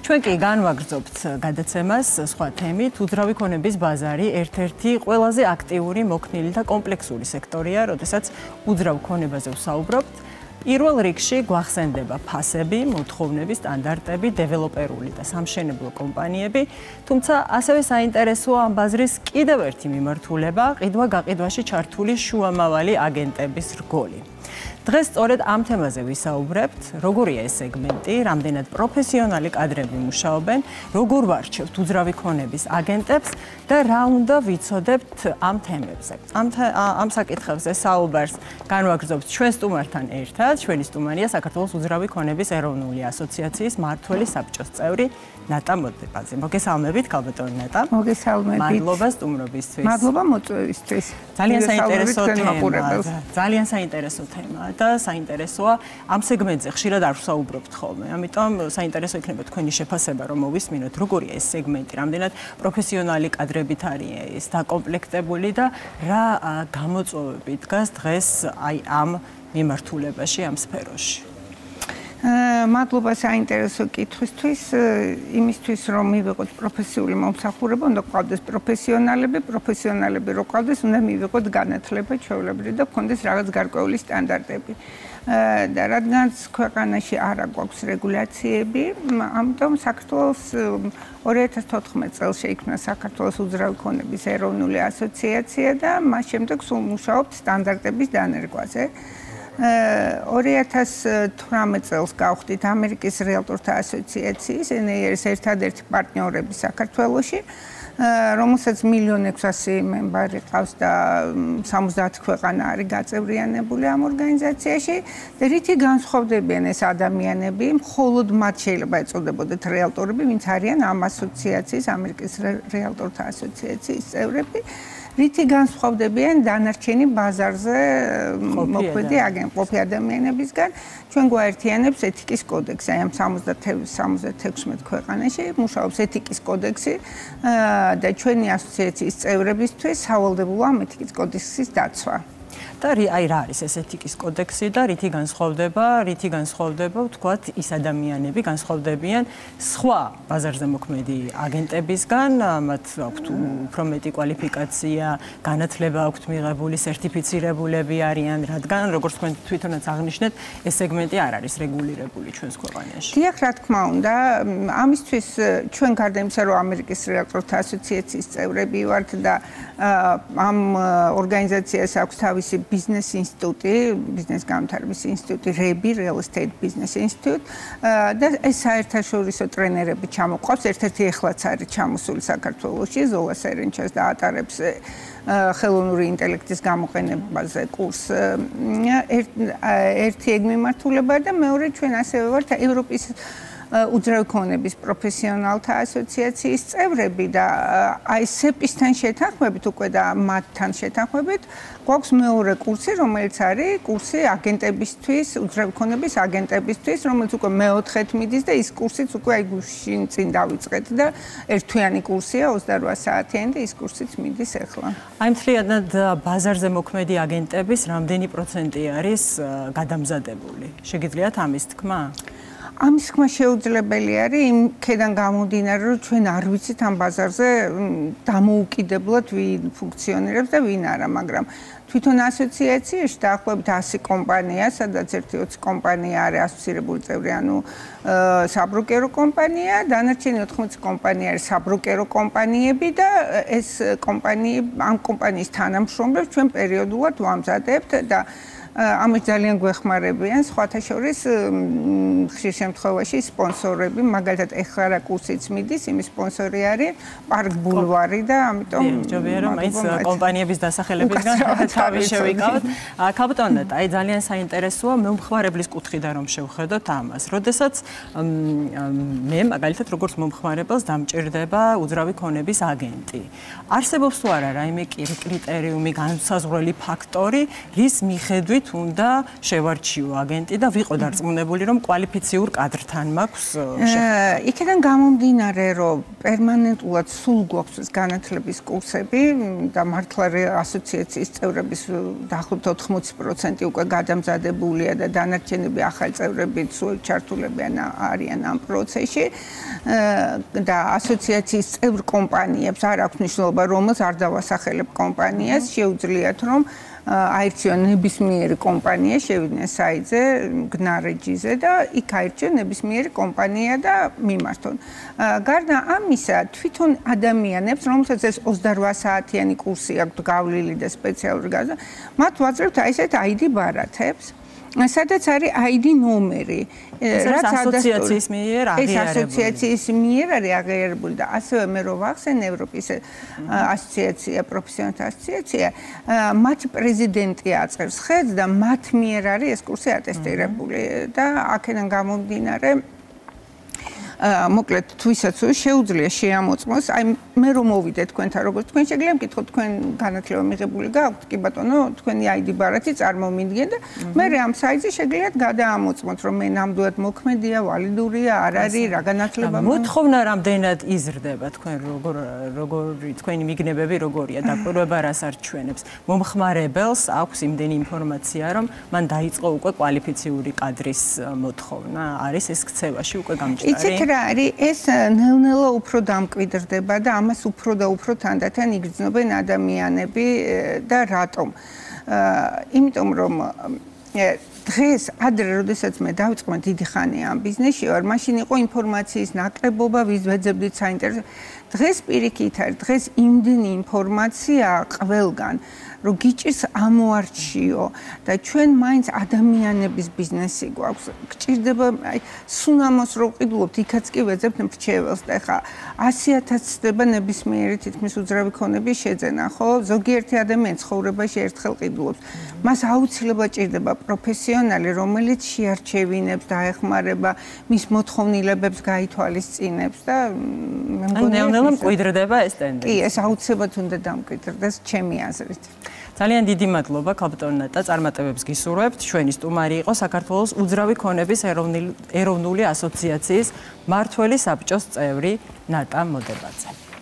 ჩვენ კი განვაგრძობთ გადაცემას სხვა თემით. უძრავი ქონების ბაზარი ერთ-ერთი ყველაზე აქტიური, მოქნილი და კომპლექსური სექტორია, როდესაც უძრავ ქონებაზე ვსაუბრობთ. პირველ რიგში გვახსენდება ფასები, მოთხოვნები, სტანდარტები, დეველოპერული და სამშენებლო კომპანიები, თუმცა ასევე საინტერესოა ამ ბაზრის კიდევ ერთი მიმართულება, ყიდვა-გაყიდვაში ჩართული შუამავალი აგენტების რგოლი. დღეს სწორედ ამ თემაზე ვისაუბრებთ, როგორია ეს სეგმენტი, რამდენად პროფესიონალი კადრები მუშაობენ, როგორ ვარჩევთ უძრავი ქონების აგენტებს და რა უნდა ვიცოდებთ ამ თემებზე. ამ საკითხებზე საუბარს განვაგრძობთ ჩვენ სტუმართან ერთად. ჩვენი სტუმარია საქართველოს უძრავი ქონების ეროვნული ასოციაციის მმართველი საბჭოს წევრი ნატა მოდებაძე. მოგესალმებით, ქალბატონი ნატა. მოგესალმებით. მადლობა სტუმრობისთვის. მადლობა მოწვევისთვის. ძალიან საინტერესო თემაა. ძალიან საინტერესო თემაა და საინტერესოა ამ სეგმენტზე ხშირად არ ვსაუბრობთ ხოლმე. ამიტომ საინტერესო იქნება თქვენი შეფასება, რომ მოვისმინოთ, როგორია ეს სეგმენტი, რამდენად პროფესიონალი კადრებით არის დაკომპლექტებული და რა გამოწვევები დგას დღეს აი ამ მიმართულებაში, ამ სფეროში. მადლობა საინტერესო კითხვისთვის. იმისთვის რომ მივიღოთ პროფესიული მომსახურება, უნდა გვყავდეს პროფესიონალები რო გვყავდეს, უნდა მივიღოთ განათლება ჩვეულებრივი და გვქონდეს რაღაც გარკვეული სტანდარტები. და რადგანაც ქვეყანაში არ აქვს რეგულაციები, ამიტომ საქართველოს 2014 წელს შეიქმნა საქართველოს უძრავი ქონების ეროვნული ასოციაცია და მას შემდეგ სულ მუშაობთ სტანდარტების დანერგვაზე. 2018 წელს გავხდით ამერიკის რეალტორთა ასოციაციის NAR-ის ერთადერთი პარტნიორები საქართველოში, რომელსაც 1,600,000 მემბარი ყავს და 70 ქვეყანა არის გაწევრიანებული ამ ორგანიზაციაში. და რითი განსხვავდებიან ეს ადამიანები? მხოლოდ მათ შეიძლება ეწოდებოდეთ რეალტორები, ვინც არიან ამ ასოციაციის, ამერიკის რეალტორთა ასოციაციის წევრები. რითი განსხვავდებიან დანარჩენი ბაზარზე მოქმედი ყოფი ადამიანებისგან? ჩვენ გვაერთიანებს ეთიკის კოდექსი, აი ამ 76 ქვეყანაში მუშაობს ეთიკის კოდექსი და ჩვენი ასოციაციის წევრებისთვის სავალდებულოა ამ ეთიკის კოდექსის დაცვა. და აი რა არის ეს ეთიკის კოდექსი და რითი განსხვავდება ვთქვათ ის ადამიანები განსხვავდებიან სხვა ბაზარზე მოქმედი აგენტებისგან, მათ აქვთ უფრო მეტი კვალიფიკაცია, განათლება აქვთ მიღებული, სერტიფიცირებულები არიან, რადგან როგორც თქვენ თვითონაც აღნიშნეთ, ეს სეგმენტი არ არის რეგულირებული ჩვენს ქვეყანაში. დიახ, რა თქმა უნდა, ამისთვის ჩვენ გარდა იმისა, რომ ამერიკის რეალტორთა ასოციაციის წევრები ვართ და ამ ორგანიზაციას აქვს თავისი ბიზნეს ინსტიტუტი, ბიზნეს განვითარების ინსტიტუტი, REBI, Real Estate Business Institute და ეს საერთაშორისო ტრენერები ჩამოყავს, ერთ-ერთი ეხლაც არის ჩამოსული საქართველოში, ზოლა სერენჩას და ატარებს ხელოვნური ინტელექტის გამოყენებაზე კურსს. ერთი ეგ მიმართულება და მეორე ჩვენ ასევე ვართ ევროპის უძრავი ქონების პროფესიონალთა ასოციაციის წევრები და აი SEP-ისთან შეთანხმებით უკვე და მათთან შეთანხმებით გვაქვს მეორე კურსი, რომელიც არის კურსი აგენტებისთვის, უძრავი ქონების აგენტებისთვის, რომელიც უკვე მეოთხედ მიდის და ის კურსიც უკვე აი გუშინ წინ დავიწყეთ და ერთთვიანი კურსია 28 საათიანი და ის კურსიც მიდის ახლა. აი მთლიანად ბაზარზე მოქმედი აგენტების რამდენი პროცენტი არის გადამზადებული? შეგიძლიათ ამის თქმა? ამის თქმა შეუძლებელი არის იმქედან გამომდინარე, რომ ჩვენ არ ვიცით ამ ბაზარზე დამოუკიდებლად ვინ ფუნქციონირებს და ვინ არა, მაგრამ თვითონ ასოციაციაში დაახლოებით 100 კომპანია, სადაც 1-20 კომპანია არის ასოცირებული წევრი, ანუ საბროკერო კომპანია, დანარჩენი 80 კომპანია არის საბროკერო კომპანიები და ეს კომპანიები, ამ კომპანიის თანამშრომლებს ჩვენ პერიოდულად ვამზადებთ და ამის ძალიან გვეხმარებიან სხვათა შორის ხშირ შემთხვევაში სპონსორები, მაგალითად ეხლა რა კურსიც მიდის, იმის სპონსორი არის პარკ ბულვარი და ამიტომ ჯობია რომ ის კომპანიების დასახელებისგან თავი შევიკავოთ. ქალბატონი ნატა, აი ძალიან საინტერესოა მომხმარებლის კუთხიდან რომ შევხედოთ ამას. როდესაც მე მაგალითად როგორც მომხმარებელს დამჭირდება უძრავი ქონების აგენტი. არსებობს თუ არა რაიმე კრიტერიუმი, განსაზღვრელი ფაქტორი, რის მიხედვით თქმით, უნდა შევარჩიო აგენტი და ვიყო დარწმუნებული, რომ კვალიფიციურ კადრთან მაქვს შეხვედრა. იქიდან გამომდინარე, რომ პერმანენტულად სულ გვაქვს განათლების კურსები და მართლა ასოციაციის წევრების დაახლოებით 80% უკვე გადამზადებულია და დანარჩენები ახალი წევრებიც ჩართულებიან არიან ამ პროცესში და ასოციაციის წევრ კომპანიებს არ აქვს მნიშვნელობა, რომელს არ დავასახელებ კომპანიას, შეუძლიათ რომ აირჩიონ ნებისმიერი კომპანია, შევიდნენ საიტზე, გნარეჯიზე და იქ აირჩიონ ნებისმიერი კომპანია და მიმართონ. გარდა ამისა, თვითონ ადამიანებს, რომელსაც ეს 28 საათიანი კურსი აქვთ გავლილი და სპეციალური გაზა, მათ ვაძლევთ აი ესეთ ID ბარათებს. სადაც არის ID ნომერი, რაც ასოციაციის მიერ აღიარებული. ეს ასოციაციის მიერ არის აღიარებული და ასევე მე რო ვახსენ ევროპის ასოციაცია, პროფესიონალთა ასოციაცია, მათი პრეზიდენტი აწყებს ხედს და მათ მიერ არის ეს კურსი ატესტირებული და აქედან გამომდინარე მოკლედ თვისაც შეუძლია შეამოწმოს. აი მე რომ მოვიდე თქვენთან, როგორც თქვენ შეგიძლია მკითხოთ, თქვენ განათლება მიღებული გაქვთ? კი ბატონო, თქვენი ID ბარათი წარმომიდგენ და მე ამ საიტზე შეგიძლიათ გადაამოწმოთ, რომ მე ნამდვილად მოქმედია, ვალიდურია, არ არის, რა განათლება მაქვს. მოთხოვნა რამდენად იზრდება თქვენ როგორი თქვენი მიგნებები როგორია დაკვირვება რას არჩვენებს? მომხმარებელს აქვს იმდენი ინფორმაცია, რომ მან დაიწყო უკვე კვალიფიციური კადრის მოთხოვნა, არის ეს ქცევაში უკვე გამჭრელი? რა არის ეს ნელ-ნელა უფრო დამკვიდრდება და ამას უფრო და უფრო თანდათან იგრძნობენ ადამიანები და რატომ? იმიტომ რომ დღეს ადრე როდესაც მე დავიწყე დიდი ხანია ამ ბიზნესში ვარ, მაშინ იყო ინფორმაციის ნაკლებობა, ვის ვეძებდით საინტერესო. დღეს პირიქით არის, დღეს იმდენი ინფორმაცია ყველგან, რომ გიჭირს ამოარჩიო და ჩვენ მაინც ადამიანების ბიზნესი გვაქვს. გჭირდება აი სუნამოს რო ყიდულობთ, იქაც კი ვეძებთ მრჩეველს და ხა 100,000 ცდება ნებისმიერი თითქმის უძრავი ქონების შეძენა, ხო? ზოგიერთი ადამიანი ცხოვრებაში ერთხელ ყიდულობს. მას აუცილებლად ჭირდება პროფესიონალი, რომელიც შეარჩევინებს, დაეხმარება, მის მოთხოვნილებებს გაითვალისწინებს და მე მგონი ნელ-ნელა მკვიდრდება ეს ტენდენცია. კი, ეს აუცილებლად უნდა დამკვიდრდეს ჩემი აზრით. ძალიან დიდი მადლობა ქალბატონ ნატა, წარმატებებს გისურვებთ. ჩვენი სტუმარი იყო საქართველოს უძრავი ქონების ეროვნული ასოციაციის მმართველი საბჭოს წევრი ნატა მოდებაძე.